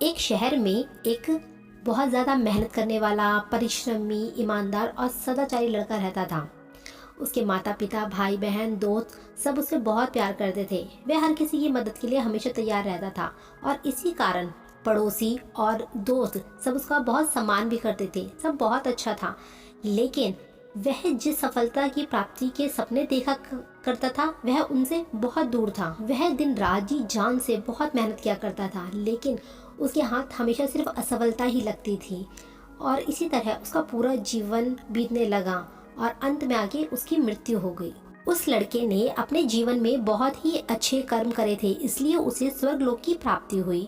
एक शहर में एक बहुत ज़्यादा मेहनत करने वाला, परिश्रमी, ईमानदार और सदाचारी लड़का रहता था। उसके माता पिता, भाई बहन, दोस्त सब उससे बहुत प्यार करते थे। वह हर किसी की मदद के लिए हमेशा तैयार रहता था और इसी कारण पड़ोसी और दोस्त सब उसका बहुत सम्मान भी करते थे। सब बहुत अच्छा था, लेकिन वह जिस सफलता की प्राप्ति के सपने देखा करता था वह उनसे बहुत दूर था। वह दिन रात जी जान से बहुत मेहनत किया करता था, लेकिन उसके हाथ हमेशा सिर्फ असफलता ही लगती थी और इसी तरह उसका पूरा जीवन बीतने लगा और अंत में आके उसकी मृत्यु हो गई। उस लड़के ने अपने जीवन में बहुत ही अच्छे कर्म करे थे, इसलिए उसे स्वर्गलोक की प्राप्ति हुई।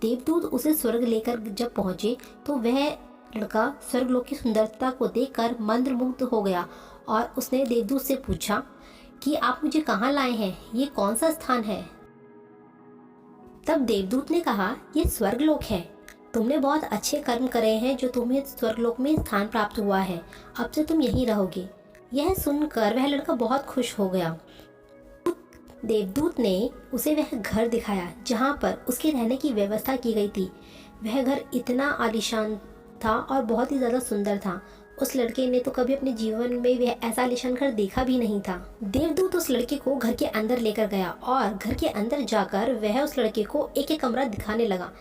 देवदूत उसे स्वर्ग लेकर जब पहुंचे तो वह लड़का स्वर्गलोक की सुंदरता को देखकर मंत्रमुग्ध हो गया और उसने देवदूत से पूछा कि आप मुझे कहाँ लाए हैं, ये कौन सा स्थान है। तब देवदूत ने कहा, ये स्वर्गलोक है। तुमने बहुत अच्छे कर्म करे हैं जो तुम्हें स्वर्गलोक में स्थान प्राप्त हुआ है। अब से तुम यहीं रहोगे। यह सुनकर वह लड़का बहुत खुश हो गया। देवदूत ने उसे वह घर दिखाया जहाँ पर उसके रहने की व्यवस्था की गई थी। वह घर इतना आलीशान था और बहुत ही ज़्यादा सुंदर था। उस लड़के ने तो कभी अपने जीवन में वह ऐसा आलीशान घर देखा भी नहीं था। देवदूत उस लड़के को घर के अंदर लेकर गया और घर के अंदर जाकर वह उस लड़के को एक एक कमरा दिखाने लगा।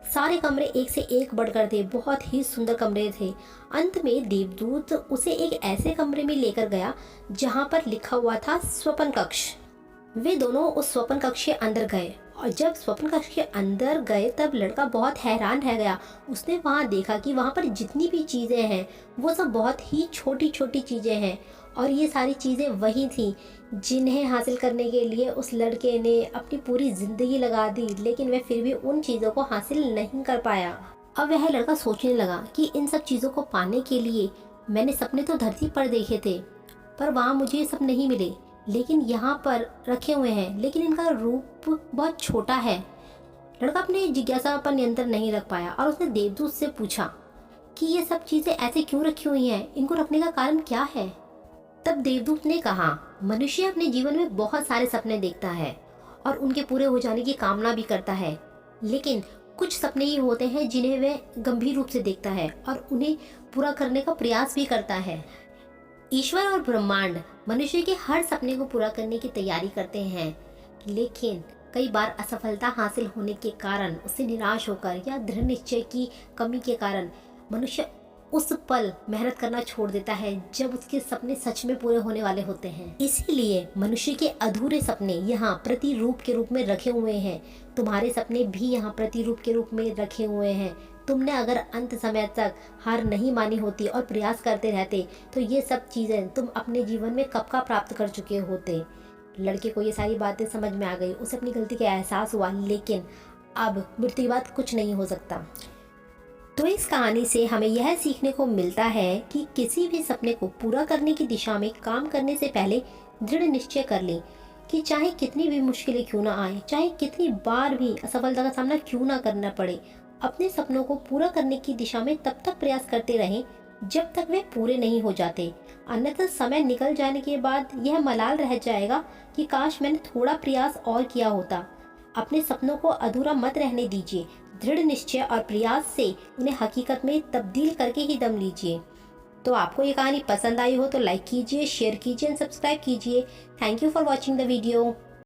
सारे कमरे एक से एक बढ़कर थे, बहुत ही सुंदर कमरे थे। अंत में देवदूत उसे एक ऐसे कमरे में लेकर गया जहाँ पर लिखा हुआ था स्वपन कक्ष। वे दोनों उस स्वपन कक्ष के अंदर गए और जब स्वपन कक्ष के अंदर गए तब लड़का बहुत हैरान रह गया। उसने वहाँ देखा कि वहाँ पर जितनी भी चीज़ें हैं वो सब बहुत ही छोटी छोटी चीज़ें हैं और ये सारी चीज़ें वही थी जिन्हें हासिल करने के लिए उस लड़के ने अपनी पूरी ज़िंदगी लगा दी, लेकिन वह फिर भी उन चीज़ों को हासिल नहीं कर पाया। अब वह लड़का सोचने लगा कि इन सब चीज़ों को पाने के लिए मैंने सपने तो धरती पर देखे थे, पर वहाँ मुझे ये सब नहीं मिले, लेकिन यहाँ पर रखे हुए हैं, लेकिन इनका रूप बहुत छोटा है। लड़का अपने जिज्ञासा पर नियंत्रण नहीं रख पाया और उसने देवदूत से पूछा कि ये सब चीज़ें ऐसे क्यों रखी हुई हैं, इनको रखने का कारण क्या है। तब देवदूत ने कहा, मनुष्य अपने जीवन में बहुत सारे सपने देखता है और उनके पूरे हो जाने की कामना भी करता है, लेकिन कुछ सपने ही होते हैं जिन्हें वह गंभीर रूप से देखता है और उन्हें पूरा करने का प्रयास भी करता है। ईश्वर और ब्रह्मांड मनुष्य के हर सपने को पूरा करने की तैयारी करते हैं, लेकिन कई बार असफलता हासिल होने के कारण, उससे निराश होकर या दृढ़ निश्चय की कमी के कारण मनुष्य उस पल मेहनत करना छोड़ देता है जब उसके सपने सच में पूरे होने वाले होते हैं। इसीलिए मनुष्य के अधूरे सपने यहाँ प्रतिरूप के रूप में रखे हुए हैं। तुम्हारे सपने भी यहाँ प्रतिरूप के रूप में रखे हुए हैं। तुमने अगर अंत समय तक हार नहीं मानी होती और प्रयास करते रहते तो ये सब चीज़ें तुम अपने जीवन में कब का प्राप्त कर चुके होते। लड़के को ये सारी बातें समझ में आ गई, उसे अपनी गलती का एहसास हुआ, लेकिन अब मृत्यु के बाद कुछ नहीं हो सकता। तो इस कहानी से हमें यह सीखने को मिलता है कि किसी भी सपने को पूरा करने की दिशा में काम करने से पहले दृढ़ निश्चय कर लें कि चाहे कितनी भी मुश्किलें क्यों ना आए, चाहे कितनी बार भी असफलता का सामना क्यों ना करना पड़े, अपने सपनों को पूरा करने की दिशा में तब तक प्रयास करते रहें जब तक वे पूरे नहीं हो जाते। अन्यथा समय निकल जाने के बाद यह मलाल रह जाएगा कि काश मैंने थोड़ा प्रयास और किया होता। अपने सपनों को अधूरा मत रहने दीजिए। दृढ़ निश्चय और प्रयास से उन्हें हकीकत में तब्दील करके ही दम लीजिए। तो आपको ये कहानी पसंद आई हो तो लाइक कीजिए, शेयर कीजिए, सब्सक्राइब कीजिए। Thank you for watching the video.